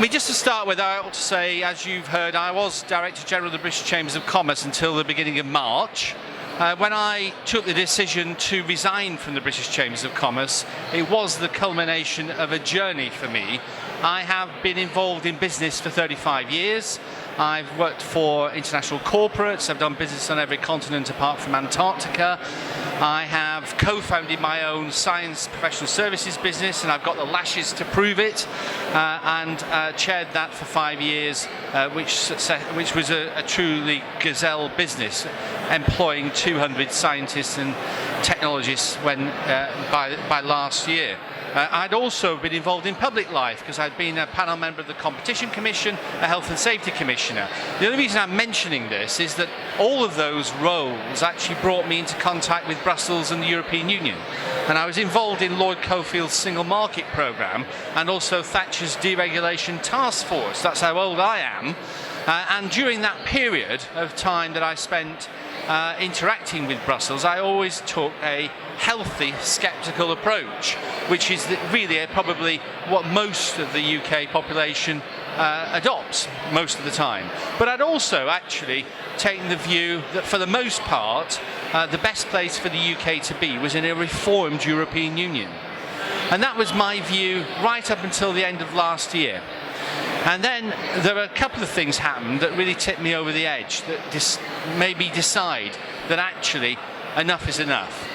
Just to start with, I ought to say, as you've heard, I was Director General of the British Chambers of Commerce until the beginning of March. When I took the decision to resign from the British Chambers of Commerce, it was the culmination of a journey for me. I have been involved in business for 35 years. I've worked for international corporates. I've done business on every continent apart from Antarctica. I have co-founded my own science professional services business, and I've got the lashes to prove it, and chaired that for 5 years, which was a truly gazelle business, employing 200 scientists and technologists by last year. I'd also been involved in public life because I'd been a panel member of the Competition Commission, a Health and Safety Commissioner. The only reason I'm mentioning this is that all of those roles actually brought me into contact with Brussels and the European Union. And I was involved in Lord Cofield's Single Market Programme and also Thatcher's Deregulation Task Force. That's how old I am. And during that period of time that I spent interacting with Brussels, I always took a healthy, sceptical approach, which is really probably what most of the UK population adopts most of the time. But I'd also actually taken the view that for the most part, the best place for the UK to be was in a reformed European Union. And that was my view right up until the end of last year. And then there were a couple of things happened that really tipped me over the edge, that made me decide that actually enough is enough.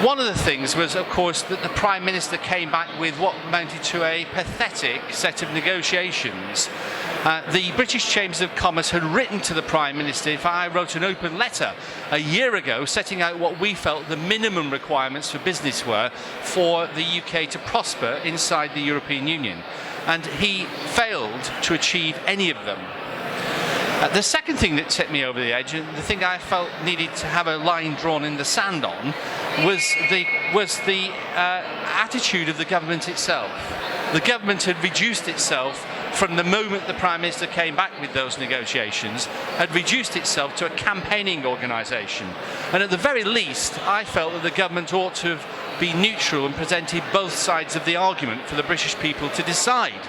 One of the things was, of course, that the Prime Minister came back with what amounted to a pathetic set of negotiations. The British Chambers of Commerce had written to the Prime Minister. I wrote an open letter a year ago setting out what we felt the minimum requirements for business were for the UK to prosper inside the European Union. And he failed to achieve any of them. The second thing that tipped me over the edge, and the thing I felt needed to have a line drawn in the sand on, was the attitude of the government itself. The government had reduced itself from the moment the Prime Minister came back with those negotiations, had reduced itself to a campaigning organisation. And at the very least, I felt that the government ought to have been neutral and presented both sides of the argument for the British people to decide.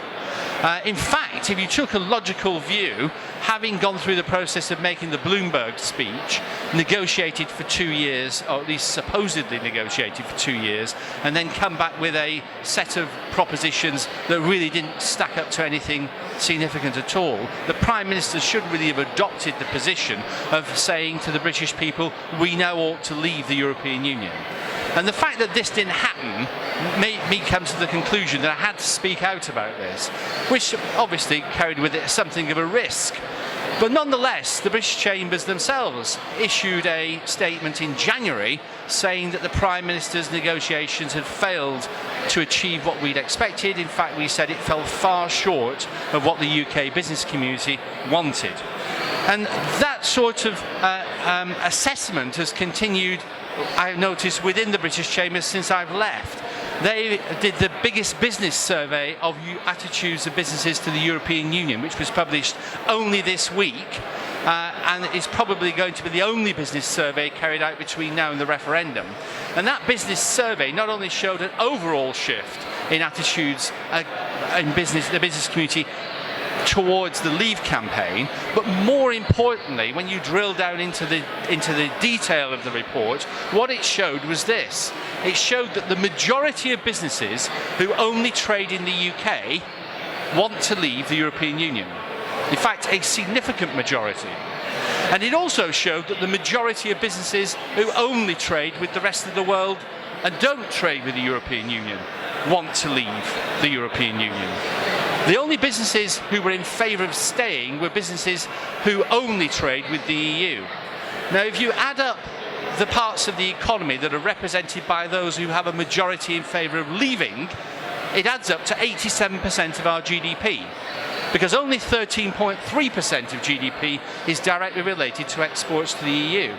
In fact, if you took a logical view, having gone through the process of making the Bloomberg speech, negotiated for 2 years, or at least supposedly negotiated for 2 years, and then come back with a set of propositions that really didn't stack up to anything significant at all, the Prime Minister should really have adopted the position of saying to the British people, we now ought to leave the European Union. And the fact that this didn't happen made me come to the conclusion that I had to speak out about this, which obviously carried with it something of a risk. But nonetheless, the British Chambers themselves issued a statement in January saying that the Prime Minister's negotiations had failed to achieve what we'd expected. In fact, we said it fell far short of what the UK business community wanted. And that sort of assessment has continued, I've noticed, within the British Chambers since I've left. They did the biggest business survey of attitudes of businesses to the European Union, which was published only this week, and is probably going to be the only business survey carried out between now and the referendum. And that business survey not only showed an overall shift in attitudes in the business community towards the Leave campaign, but more importantly, when you drill down into the detail of the report, what it showed was this. It showed that the majority of businesses who only trade in the UK want to leave the European Union. In fact, a significant majority. And it also showed that the majority of businesses who only trade with the rest of the world and don't trade with the European Union want to leave the European Union. The only businesses who were in favour of staying were businesses who only trade with the EU. Now, if you add up the parts of the economy that are represented by those who have a majority in favour of leaving, it adds up to 87% of our GDP, because only 13.3% of GDP is directly related to exports to the EU.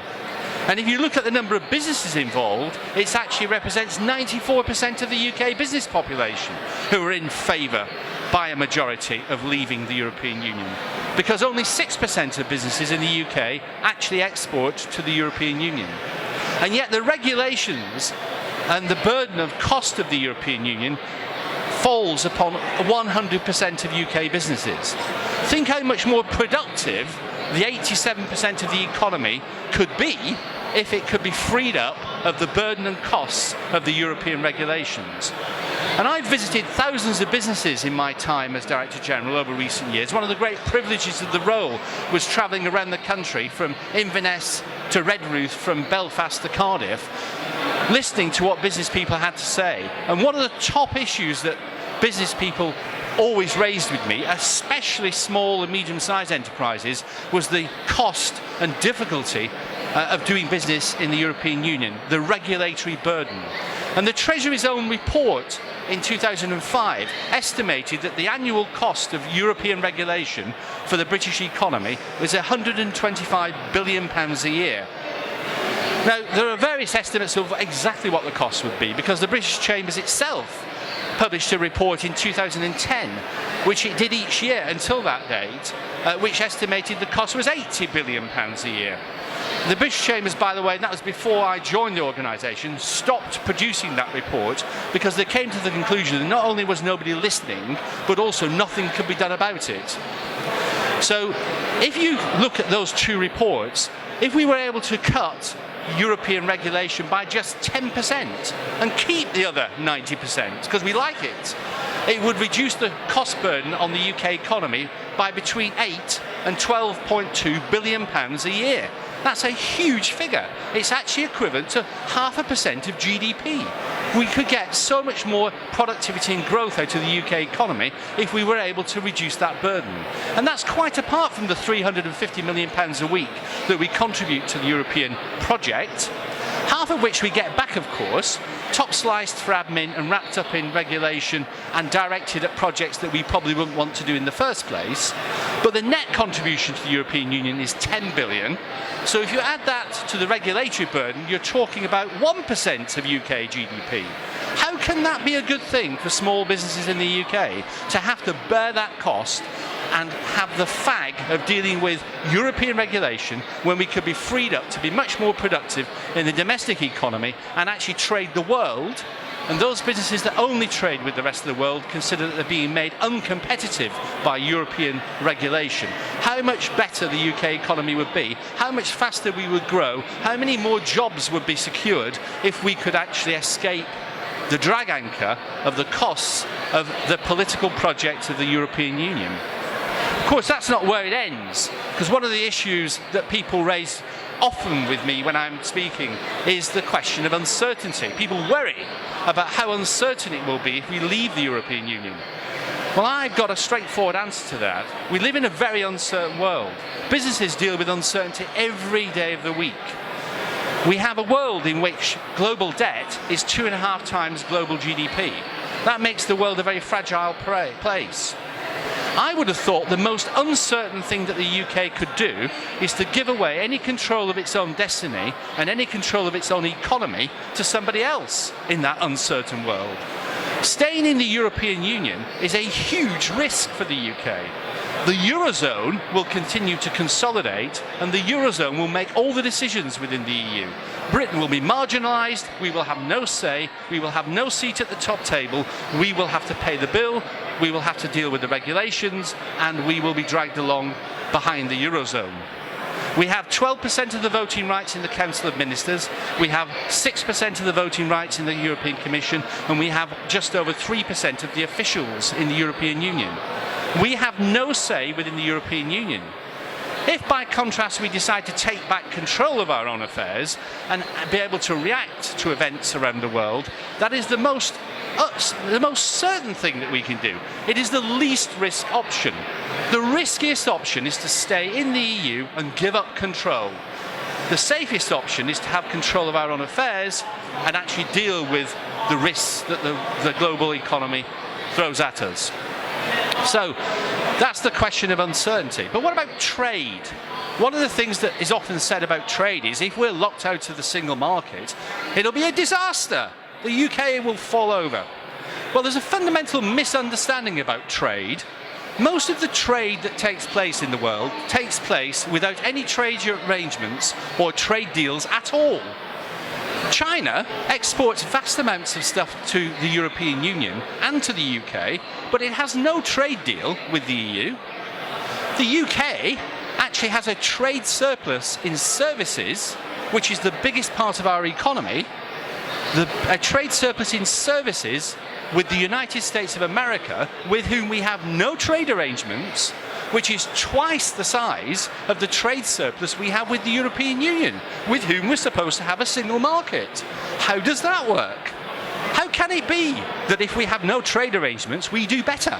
And if you look at the number of businesses involved, it actually represents 94% of the UK business population who are in favour by a majority of leaving the European Union, because only 6% of businesses in the UK actually export to the European Union. And yet the regulations and the burden of cost of the European Union falls upon 100% of UK businesses. Think how much more productive the 87% of the economy could be if it could be freed up of the burden and costs of the European regulations. And I've visited thousands of businesses in my time as Director General over recent years. One of the great privileges of the role was travelling around the country from Inverness to Redruth, from Belfast to Cardiff, listening to what business people had to say. And one of the top issues that business people always raised with me, especially small and medium-sized enterprises, was the cost and difficulty of doing business in the European Union, the regulatory burden. And the Treasury's own report in 2005 estimated that the annual cost of European regulation for the British economy was £125 billion a year. Now, there are various estimates of exactly what the cost would be, because the British Chambers itself published a report in 2010, which it did each year until that date, which estimated the cost was £80 billion a year. The British Chambers, by the way, and that was before I joined the organisation, stopped producing that report because they came to the conclusion that not only was nobody listening, but also nothing could be done about it. So if you look at those two reports, if we were able to cut European regulation by just 10% and keep the other 90%, because we like it, it would reduce the cost burden on the UK economy by between 8 and 12.2 billion pounds a year. That's a huge figure. It's actually equivalent to 0.5% of GDP. We could get so much more productivity and growth out of the UK economy if we were able to reduce that burden. And that's quite apart from the £350 million a week that we contribute to the European project, half of which we get back, of course, top sliced for admin and wrapped up in regulation and directed at projects that we probably wouldn't want to do in the first place. But the net contribution to the European Union is 10 billion. So if you add that to the regulatory burden, you're talking about 1% of UK GDP. How can that be a good thing for small businesses in the UK to have to bear that cost and have the fag of dealing with European regulation when we could be freed up to be much more productive in the domestic economy and actually trade the world? And those businesses that only trade with the rest of the world consider that they're being made uncompetitive by European regulation. How much better the UK economy would be, how much faster we would grow, how many more jobs would be secured if we could actually escape the drag anchor of the costs of the political project of the European Union. Of course, that's not where it ends, because one of the issues that people raise often with me when I'm speaking is the question of uncertainty. People worry about how uncertain it will be if we leave the European Union. Well, I've got a straightforward answer to that. We live in a very uncertain world. Businesses deal with uncertainty every day of the week. We have a world in which global debt is 2.5 times global GDP. That makes the world a very fragile place. I would have thought the most uncertain thing that the UK could do is to give away any control of its own destiny and any control of its own economy to somebody else in that uncertain world. Staying in the European Union is a huge risk for the UK. The Eurozone will continue to consolidate, and the Eurozone will make all the decisions within the EU. Britain will be marginalised, we will have no say, we will have no seat at the top table, we will have to pay the bill, we will have to deal with the regulations, and we will be dragged along behind the Eurozone. We have 12% of the voting rights in the Council of Ministers, we have 6% of the voting rights in the European Commission, and we have just over 3% of the officials in the European Union. We have no say within the European Union. If, by contrast, we decide to take back control of our own affairs and be able to react to events around the world, that is the most certain thing that we can do. It is the least risk option. The riskiest option is to stay in the EU and give up control. The safest option is to have control of our own affairs and actually deal with the risks that the global economy throws at us. So that's the question of uncertainty. But what about trade? One of the things that is often said about trade is if we're locked out of the single market, it'll be a disaster. The UK will fall over. Well, there's a fundamental misunderstanding about trade. Most of the trade that takes place in the world takes place without any trade arrangements or trade deals at all. China exports vast amounts of stuff to the European Union and to the UK, but it has no trade deal with the EU. The UK actually has a trade surplus in services, which is the biggest part of our economy, a trade surplus in services with the United States of America, with whom we have no trade arrangements, which is twice the size of the trade surplus we have with the European Union, with whom we're supposed to have a single market. How does that work? How can it be that if we have no trade arrangements, we do better?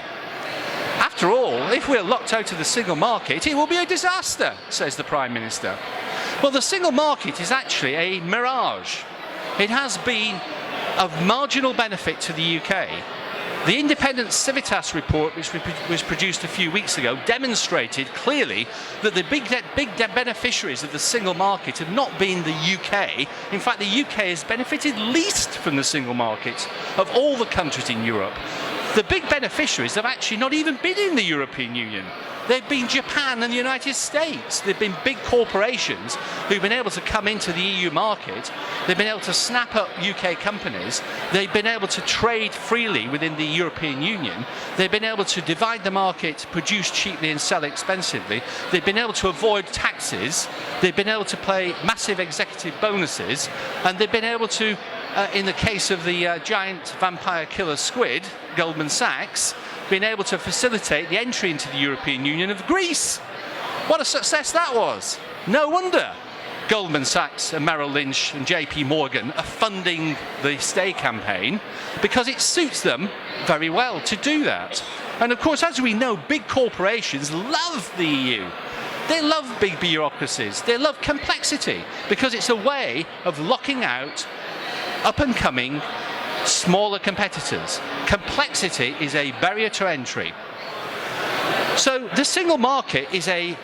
After all, if we're locked out of the single market, it will be a disaster, says the Prime Minister. Well, the single market is actually a mirage. It has been of marginal benefit to the UK. The independent Civitas report, which was produced a few weeks ago, demonstrated clearly that the big beneficiaries of the single market have not been the UK. In fact, the UK has benefited least from the single market of all the countries in Europe. The big beneficiaries have actually not even been in the European Union. They've been Japan and the United States. They've been big corporations who've been able to come into the EU market. They've been able to snap up UK companies. They've been able to trade freely within the European Union. They've been able to divide the market, produce cheaply and sell expensively. They've been able to avoid taxes. They've been able to pay massive executive bonuses. And they've been able to, in the case of the giant vampire killer squid, Goldman Sachs, been able to facilitate the entry into the European Union of Greece. What a success that was. No wonder Goldman Sachs and Merrill Lynch and JP Morgan are funding the Stay campaign, because it suits them very well to do that. And of course, as we know, big corporations love the EU. They love big bureaucracies. They love complexity, because it's a way of locking out up-and-coming smaller competitors. Complexity is a barrier to entry. So the single market is a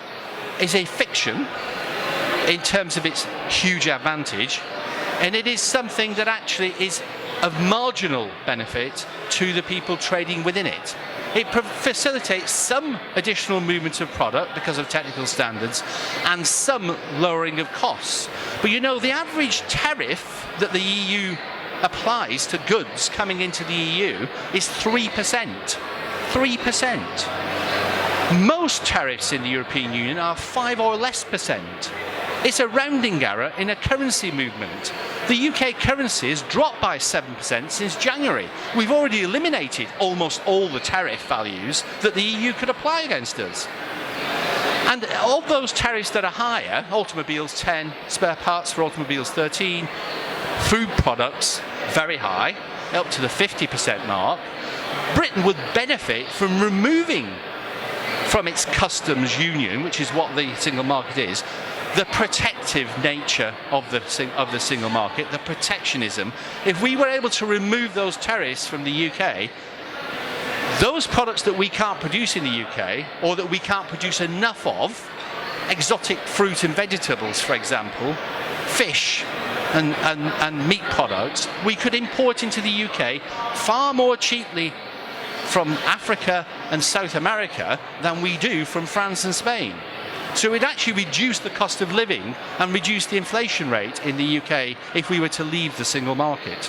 fiction in terms of its huge advantage, and it is something that actually is of marginal benefit to the people trading within it. It facilitates some additional movement of product because of technical standards and some lowering of costs. But you know, the average tariff that the EU applies to goods coming into the EU is 3%. 3%. Most tariffs in the European Union are 5 or less percent. It's a rounding error in a currency movement. The UK currency has dropped by 7% since January. We've already eliminated almost all the tariff values that the EU could apply against us. And of those tariffs that are higher, automobiles 10, spare parts for automobiles 13, food products very high, up to the 50% mark, Britain would benefit from removing from its customs union, which is what the single market is, the protective nature of the single market, the protectionism. If we were able to remove those tariffs from the UK, those products that we can't produce in the UK, or that we can't produce enough of, exotic fruit and vegetables, for example, fish and meat products, we could import into the UK far more cheaply from Africa and South America than we do from France and Spain. So it would actually reduce the cost of living and reduce the inflation rate in the UK if we were to leave the single market.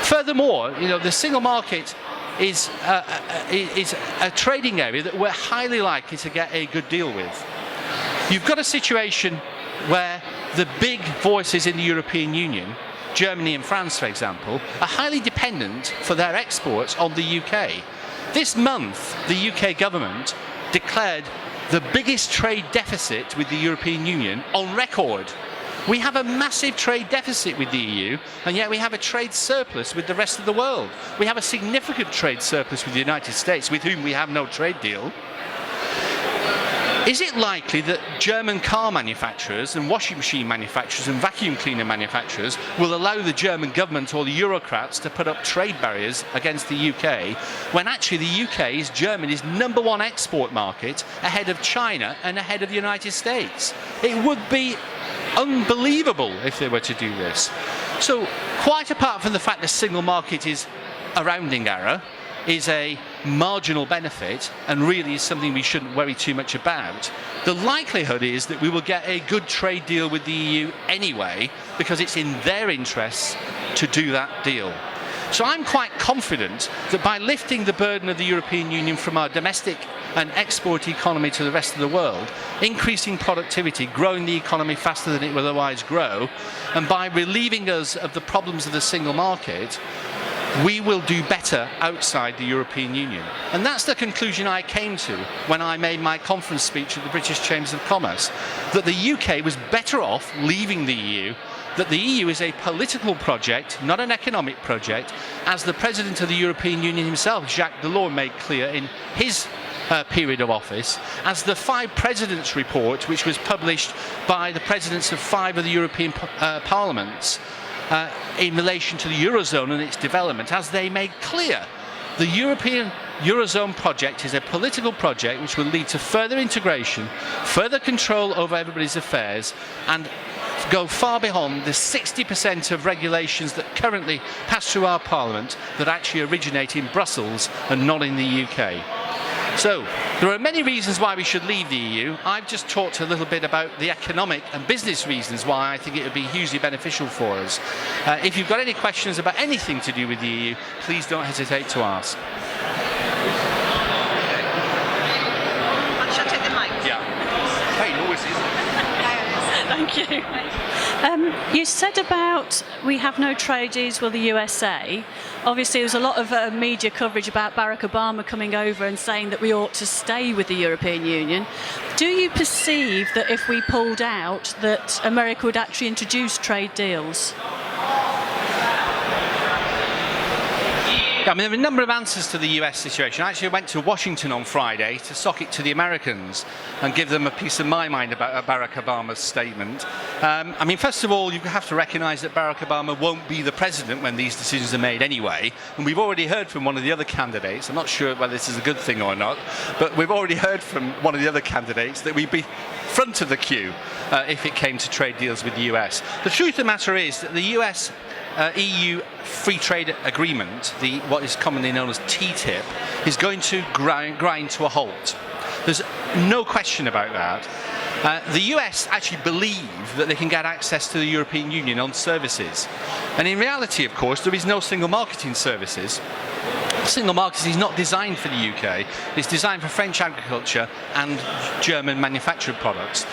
Furthermore, you know, the single market is a trading area that we're highly likely to get a good deal with. You've got a situation where the big voices in the European Union, Germany and France, for example, are highly dependent for their exports on the UK. This month, the UK government declared the biggest trade deficit with the European Union on record. We have a massive trade deficit with the EU, and yet we have a trade surplus with the rest of the world. We have a significant trade surplus with the United States, with whom we have no trade deal. Is it likely that German car manufacturers and washing machine manufacturers and vacuum cleaner manufacturers will allow the German government or the Eurocrats to put up trade barriers against the UK, when actually the UK is Germany's #1 export market, ahead of China and ahead of the United States? It would be unbelievable if they were to do this. So quite apart from the fact the single market is a rounding error, is a marginal benefit and really is something we shouldn't worry too much about, the likelihood is that we will get a good trade deal with the EU anyway, because it's in their interests to do that deal. So I'm quite confident that by lifting the burden of the European Union from our domestic and export economy to the rest of the world, increasing productivity, growing the economy faster than it would otherwise grow, and by relieving us of the problems of the single market, we will do better outside the European Union. And that's the conclusion I came to when I made my conference speech at the British Chambers of Commerce, that the UK was better off leaving the EU, that the EU is a political project, not an economic project, as the President of the European Union himself, Jacques Delors, made clear in his period of office, as the Five Presidents report, which was published by the presidents of 5 of the European parliaments, in relation to the Eurozone and its development, as they made clear, the European Eurozone project is a political project which will lead to further integration, further control over everybody's affairs, and go far beyond the 60% of regulations that currently pass through our Parliament that actually originate in Brussels and not in the UK. So, there are many reasons why we should leave the EU. I've just talked a little bit about the economic and business reasons why I think it would be hugely beneficial for us. If you've got any questions about anything to do with the EU, please don't hesitate to ask. Shall I take the mic? Yeah. Hey, no, it's Thank you. You said about we have no trade deals with the USA. Obviously, there's a lot of media coverage about Barack Obama coming over and saying that we ought to stay with the European Union. Do you perceive that if we pulled out, that America would actually introduce trade deals? I mean, there are a number of answers to the US situation. I actually went to Washington on Friday to sock it to the Americans and give them a piece of my mind about Barack Obama's statement. I mean, first of all, you have to recognise that Barack Obama won't be the president when these decisions are made anyway. And we've already heard from one of the other candidates, I'm not sure whether this is a good thing or not, but we've already heard from one of the other candidates that we'd be front of the queue if it came to trade deals with the US. The truth of the matter is that the US EU free trade agreement, what is commonly known as TTIP, is going to grind to a halt. There's no question about that. The US actually believe that they can get access to the European Union on services. And in reality, of course, there is no single market in services. The single market is not designed for the UK. It's designed for French agriculture and German manufactured products.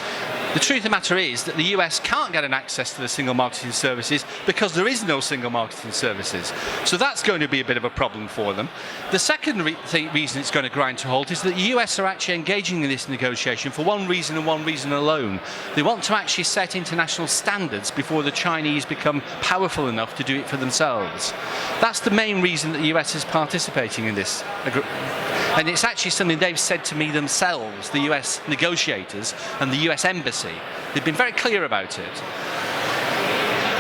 The truth of the matter is that the US can't get an access to the single market in services because there is no single market in services. So that's going to be a bit of a problem for them. The second reason it's going to grind to a halt is that the US are actually engaging in this negotiation for one reason and one reason alone. They want to actually set international standards before the Chinese become powerful enough to do it for themselves. That's the main reason that the US is participating in this agreement. And it's actually something they've said to me themselves, the US negotiators and the US embassy. They've been very clear about it.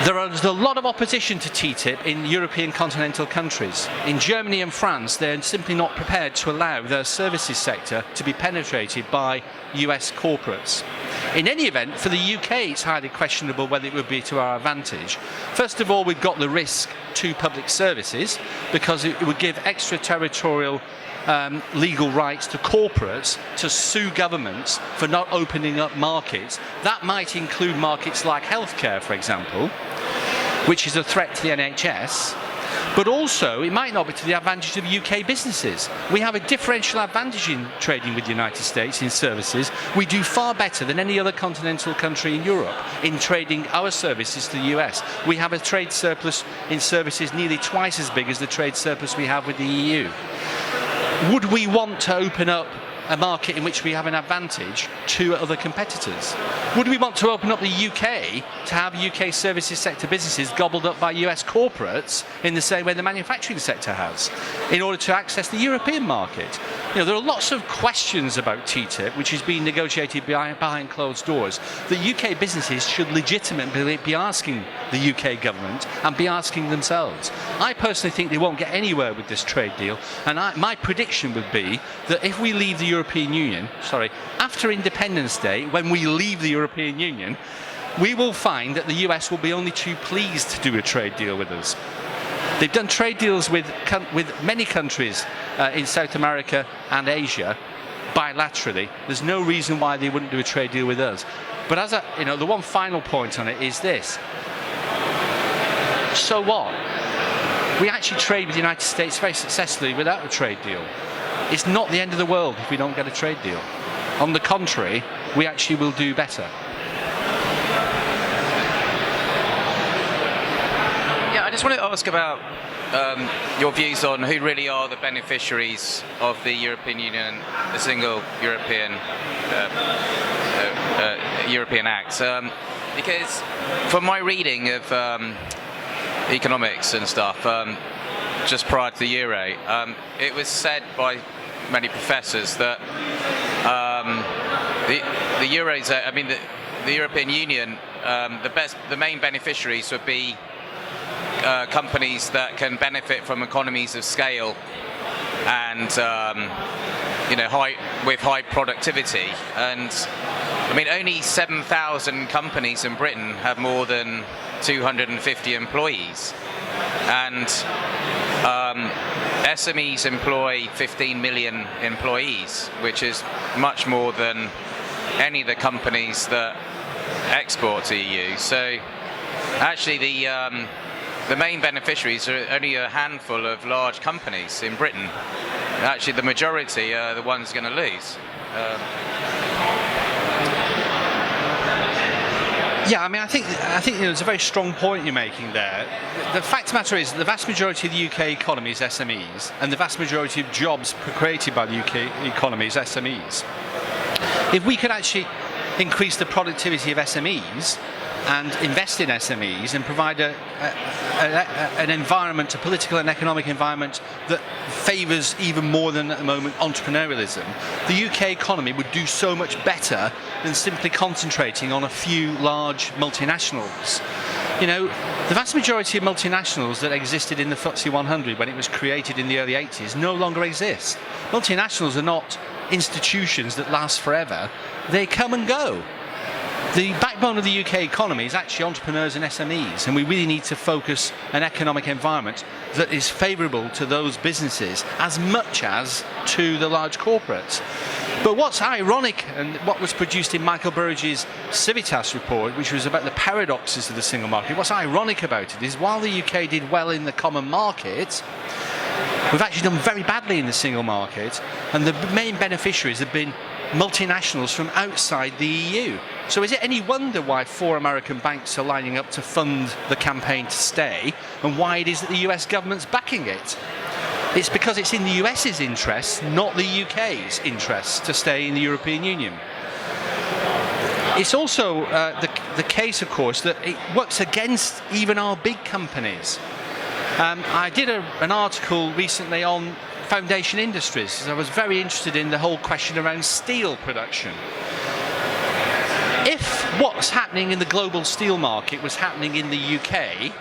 There's a lot of opposition to TTIP in European continental countries. In Germany and France, they're simply not prepared to allow their services sector to be penetrated by US corporates. In any event, for the UK, it's highly questionable whether it would be to our advantage. First of all, we've got the risk to public services because it would give extraterritorial legal rights to corporates to sue governments for not opening up markets. That might include markets like healthcare, for example, which is a threat to the NHS. But also, it might not be to the advantage of UK businesses. We have a differential advantage in trading with the United States in services. We do far better than any other continental country in Europe in trading our services to the US. We have a trade surplus in services nearly twice as big as the trade surplus we have with the EU. Would we want to open up a market in which we have an advantage to other competitors? Would we want to open up the UK to have UK services sector businesses gobbled up by US corporates in the same way the manufacturing sector has, in order to access the European market? You know, there are lots of questions about TTIP, which is being negotiated behind closed doors, that UK businesses should legitimately be asking the UK government and be asking themselves. I personally think they won't get anywhere with this trade deal, and my prediction would be that if we leave the European Union, after Independence Day, when we leave the European Union, we will find that the US will be only too pleased to do a trade deal with us. They've done trade deals with many countries in South America and Asia bilaterally. There's no reason why they wouldn't do a trade deal with us. But the one final point on it is this. So what? We actually trade with the United States very successfully without a trade deal. It's not the end of the world if we don't get a trade deal. On the contrary, we actually will do better. Yeah, I just wanted to ask about your views on who really are the beneficiaries of the European Union, the single European European Act. Because from my reading of economics and stuff, just prior to the euro, it was said by many professors that the eurozone, I mean the European Union, the main beneficiaries would be companies that can benefit from economies of scale and with high productivity. And I mean, only 7,000 companies in Britain have more than 250 employees, and SMEs employ 15 million employees, which is much more than any of the companies that export to EU. So actually the main beneficiaries are only a handful of large companies in Britain. Actually, the majority are the ones going to lose. Yeah, I mean, I think it's a very strong point you're making there. The fact of the matter is, the vast majority of the UK economy is SMEs, and the vast majority of jobs created by the UK economy is SMEs. If we could actually increase the productivity of SMEs and invest in SMEs and provide an environment, a political and economic environment that favours even more than at the moment entrepreneurialism, the UK economy would do so much better than simply concentrating on a few large multinationals. You know, the vast majority of multinationals that existed in the FTSE 100 when it was created in the early 80s no longer exist. Multinationals are not institutions that last forever. They come and go. The backbone of the UK economy is actually entrepreneurs and SMEs, and we really need to focus an economic environment that is favourable to those businesses as much as to the large corporates. But what's ironic, and what was produced in Michael Burridge's Civitas report, which was about the paradoxes of the single market, what's ironic about it is while the UK did well in the common market, we've actually done very badly in the single market, and the main beneficiaries have been multinationals from outside the EU. So is it any wonder why 4 American banks are lining up to fund the campaign to stay, and why it is that the US government's backing it? It's because it's in the US's interest, not the UK's interest, to stay in the European Union. It's also the case, of course, that it works against even our big companies. I did an article recently on foundation industries. I was very interested in the whole question around steel production. If what's happening in the global steel market was happening in the UK,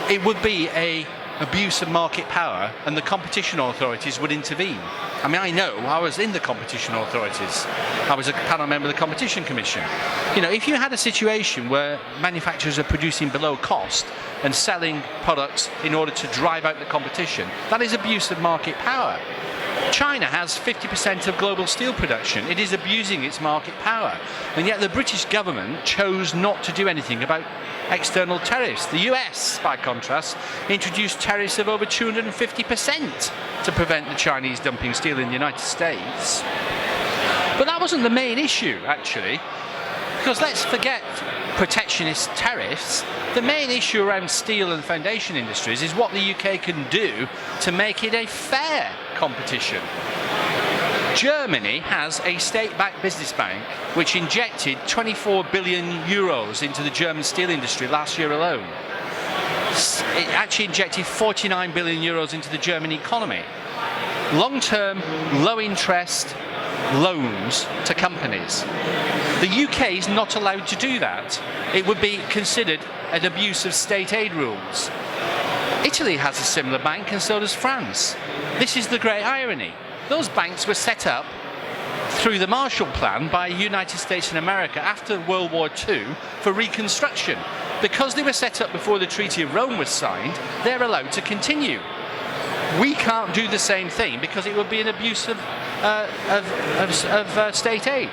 it would be an abuse of market power, and the competition authorities would intervene. I mean, I was in the competition authorities. I was a panel member of the Competition Commission. You know, if you had a situation where manufacturers are producing below cost and selling products in order to drive out the competition, that is abuse of market power. China has 50% of global steel production. It is abusing its market power. And yet the British government chose not to do anything about external tariffs. The US, by contrast, introduced tariffs of over 250% to prevent the Chinese dumping steel in the United States. But that wasn't the main issue, actually, because let's forget protectionist tariffs. The main issue around steel and foundation industries is what the UK can do to make it a fair competition. Germany has a state-backed business bank which injected 24 billion euros into the German steel industry last year alone. It actually injected 49 billion euros into the German economy. Long-term, low-interest loans to companies. The UK is not allowed to do that. It would be considered an abuse of state aid rules. Italy has a similar bank, and so does France. This is the great irony. Those banks were set up through the Marshall Plan by the United States and America after World War II for reconstruction. because they were set up before the Treaty of Rome was signed, they're allowed to continue. We can't do the same thing because it would be an abuse of state aid.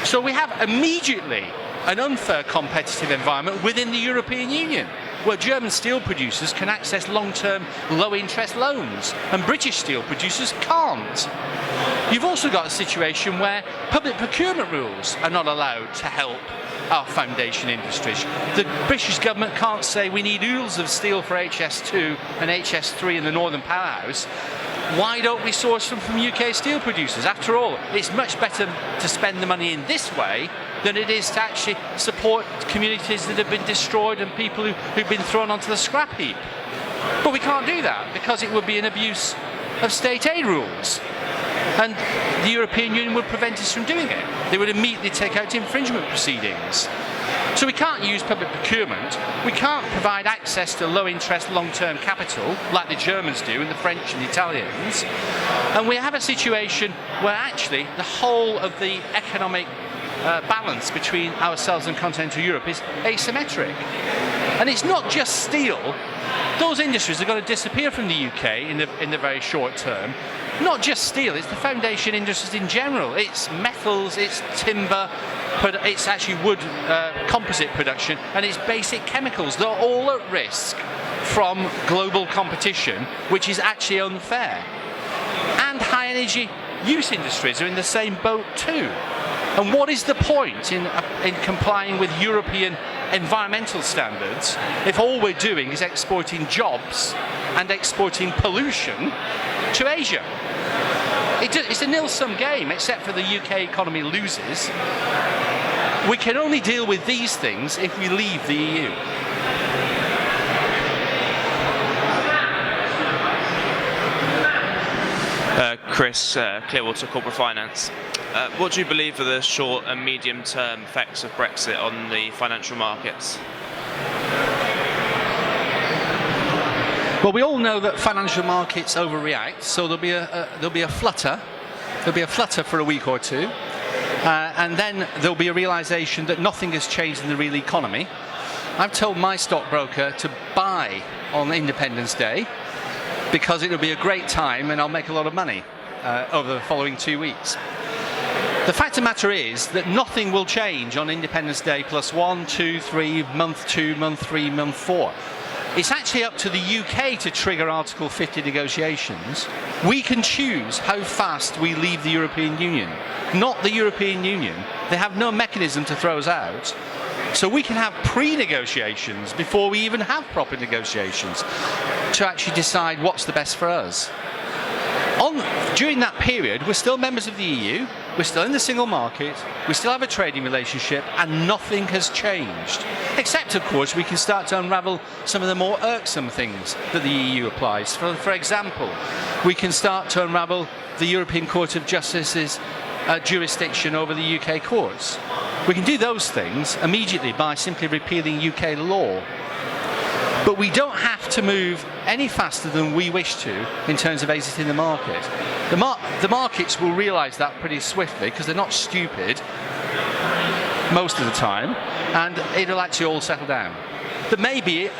So we have immediately an unfair competitive environment within the European Union, where German steel producers can access long-term low-interest loans and British steel producers can't. You've also got a situation where public procurement rules are not allowed to help our foundation industries. The British government can't say we need oodles of steel for HS2 and HS3 in the Northern Powerhouse. Why don't we source them from UK steel producers? After all, it's much better to spend the money in this way than it is to actually support communities that have been destroyed and people who've been thrown onto the scrap heap. But we can't do that because it would be an abuse of state aid rules. And the European Union would prevent us from doing it. They would immediately take out infringement proceedings. So we can't use public procurement. We can't provide access to low-interest, long-term capital like the Germans do and the French and the Italians. And we have a situation where actually the whole of the economic balance between ourselves and continental Europe is asymmetric. And it's not just steel. Those industries are going to disappear from the UK in the very short term. Not just steel, it's the foundation industries in general. It's metals, it's timber, but it's actually wood composite production, and it's basic chemicals. They're all at risk from global competition, which is actually unfair. And high energy use industries are in the same boat too. And what is the point in complying with European environmental standards if all we're doing is exporting jobs and exporting pollution to Asia? It's a nil-sum game, except for the UK economy loses. We can only deal with these things if we leave the EU. Chris, Clearwater Corporate Finance. What do you believe are the short and medium-term effects of Brexit on the financial markets? Well, we all know that financial markets overreact, so there'll be a flutter. There'll be a flutter for a week or two, and then there'll be a realisation that nothing has changed in the real economy. I've told my stockbroker to buy on Independence Day because it'll be a great time and I'll make a lot of money over the following 2 weeks. The fact of the matter is that nothing will change on Independence Day plus 1, 2, 3, month 2, month 3, month 4. It's actually up to the UK to trigger Article 50 negotiations. We can choose how fast we leave the European Union, not the European Union. They have no mechanism to throw us out. So we can have pre-negotiations before we even have proper negotiations to actually decide what's the best for us. During that period, we're still members of the EU, we're still in the single market, we still have a trading relationship, and nothing has changed. Except, of course, we can start to unravel some of the more irksome things that the EU applies. For example, we can start to unravel the European Court of Justice's jurisdiction over the UK courts. We can do those things immediately by simply repealing UK law. But we don't have to move any faster than we wish to in terms of exiting the market. The markets will realise that pretty swiftly because they're not stupid most of the time, and it'll actually all settle down. There may be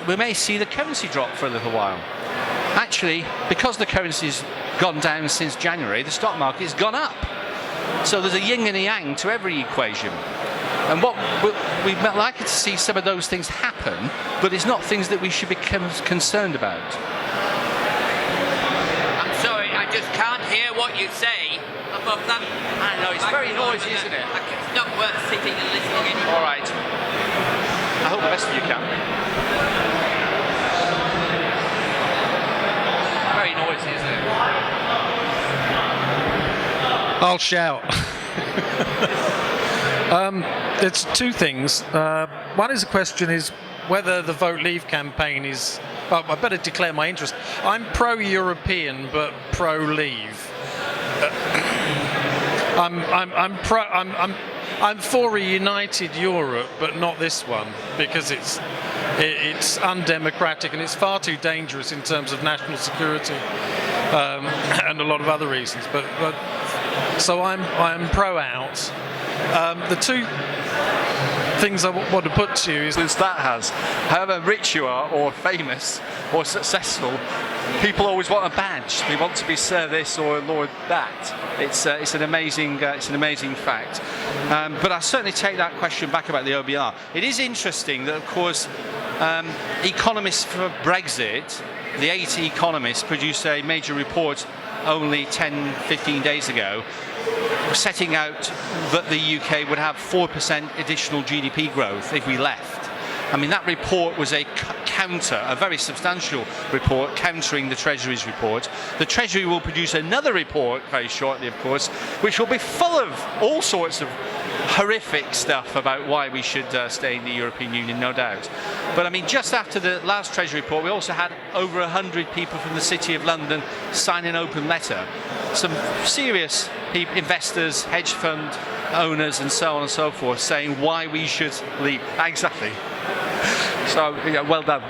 we may see the currency drop for a little while. Actually, because the currency's gone down since January, the stock market's gone up. So there's a yin and a yang to every equation. And what we'd like to see some of those things happen, but it's not things that we should be concerned about. I'm sorry, I just can't hear what you say above that. I know, it's very noisy, isn't it? It's not worth sitting and listening anymore. All right. I hope the rest of you can. Very noisy, isn't it? I'll shout. It's two things. One is the question is whether the Vote Leave campaign is. Well, I better declare my interest. I'm pro-European but pro-Leave. I'm for a united Europe, but not this one because it's undemocratic and it's far too dangerous in terms of national security and a lot of other reasons. But so I'm pro out. The things I want to put to you is That has, however rich you are or famous or successful, people always want a badge. They want to be Sir this or Lord that. It's an amazing fact. But I certainly take that question back about the OBR. It is interesting that, of course, economists for Brexit, the 8 economists, produced a major report only 10, 15 days ago, setting out that the UK would have 4% additional GDP growth if we left. I mean, that report was a very substantial report, countering the Treasury's report. The Treasury will produce another report very shortly, of course, which will be full of all sorts of horrific stuff about why we should stay in the European Union, no doubt. But I mean, just after the last Treasury report, we also had over 100 people from the City of London sign an open letter. Some serious investors, hedge fund owners and so on and so forth, saying why we should leave. Exactly. So, yeah, well done.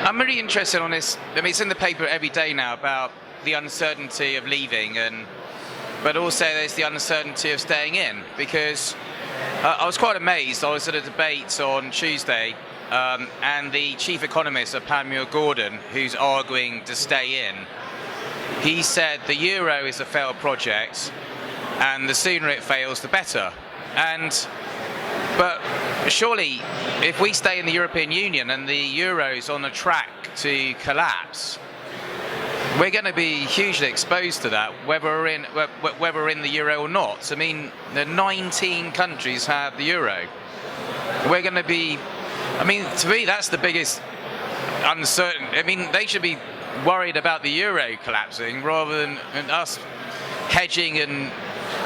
I'm really interested on this. I mean, it's in the paper every day now about the uncertainty of leaving, but also there's the uncertainty of staying in, because I was quite amazed. I was at a debate on Tuesday, and the chief economist of Panmure Gordon, who's arguing to stay in, he said the euro is a failed project, and the sooner it fails, the better. But surely, if we stay in the European Union and the euro's on a track to collapse, we're going to be hugely exposed to that, whether we're in the euro or not. I mean, the 19 countries have the euro. We're going to be. I mean, to me, that's the biggest uncertain. I mean, they should be worried about the euro collapsing rather than us hedging and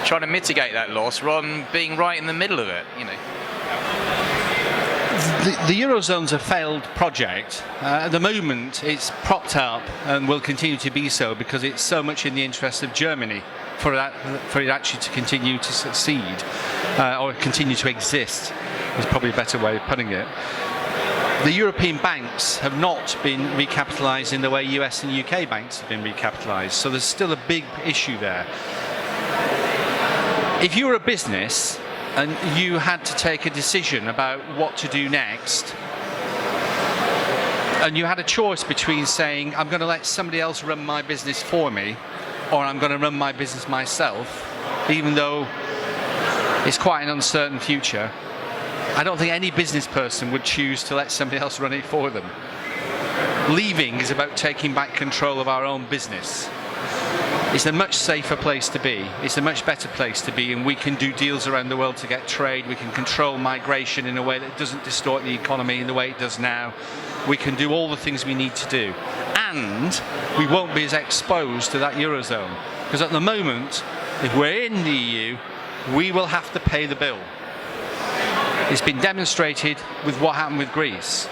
trying to mitigate that loss, rather than being right in the middle of it, you know. The Eurozone's a failed project. At the moment, it's propped up and will continue to be so because it's so much in the interest of Germany for it actually to continue to succeed or continue to exist, is probably a better way of putting it. The European banks have not been recapitalised in the way US and UK banks have been recapitalised, so there's still a big issue there. If you were a business and you had to take a decision about what to do next, and you had a choice between saying, I'm going to let somebody else run my business for me, or I'm going to run my business myself, even though it's quite an uncertain future, I don't think any business person would choose to let somebody else run it for them. Leaving is about taking back control of our own business. It's a much safer place to be. It's a much better place to be, and we can do deals around the world to get trade. We can control migration in a way that doesn't distort the economy in the way it does now. We can do all the things we need to do. And we won't be as exposed to that Eurozone. Because at the moment, if we're in the EU, we will have to pay the bill. It's been demonstrated with what happened with Greece.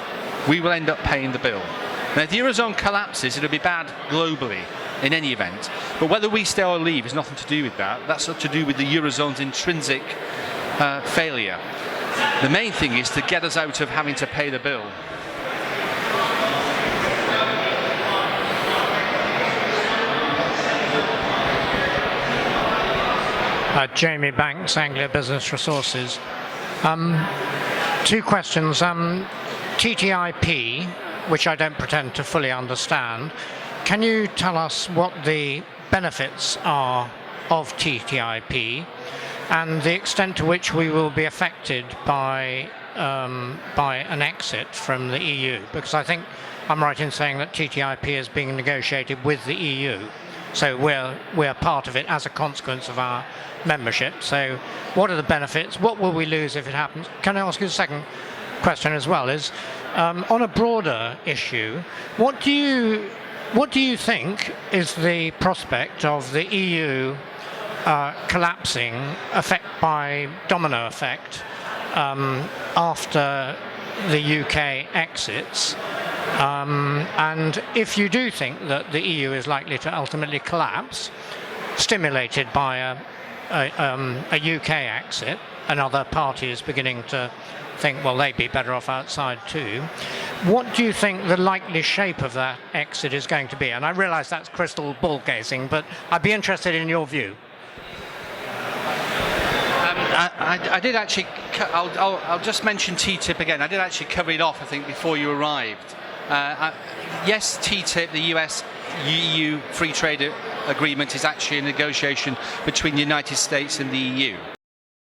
We will end up paying the bill. Now, if the Eurozone collapses, it'll be bad globally in any event. But whether we stay or leave has nothing to do with that. That's to do with the Eurozone's intrinsic failure. The main thing is to get us out of having to pay the bill. Jamie Banks, Anglia Business Resources. Two questions. TTIP, which I don't pretend to fully understand, can you tell us what the benefits are of TTIP and the extent to which we will be affected by an exit from the EU? Because I think I'm right in saying that TTIP is being negotiated with the EU. So we're part of it as a consequence of our membership. So what are the benefits? What will we lose if it happens? Can I ask you a second question as well? Is on a broader issue, what do you think is the prospect of the EU collapsing by domino effect after the UK exits? And if you do think that the EU is likely to ultimately collapse, stimulated by a UK exit, and other parties beginning to think, well, they'd be better off outside too, what do you think the likely shape of that exit is going to be? And I realise that's crystal ball gazing, but I'd be interested in your view. I did actually. I'll just mention TTIP again. I did actually cover it off, I think, before you arrived. Yes, TTIP, the US-EU free trade agreement, is actually a negotiation between the United States and the EU.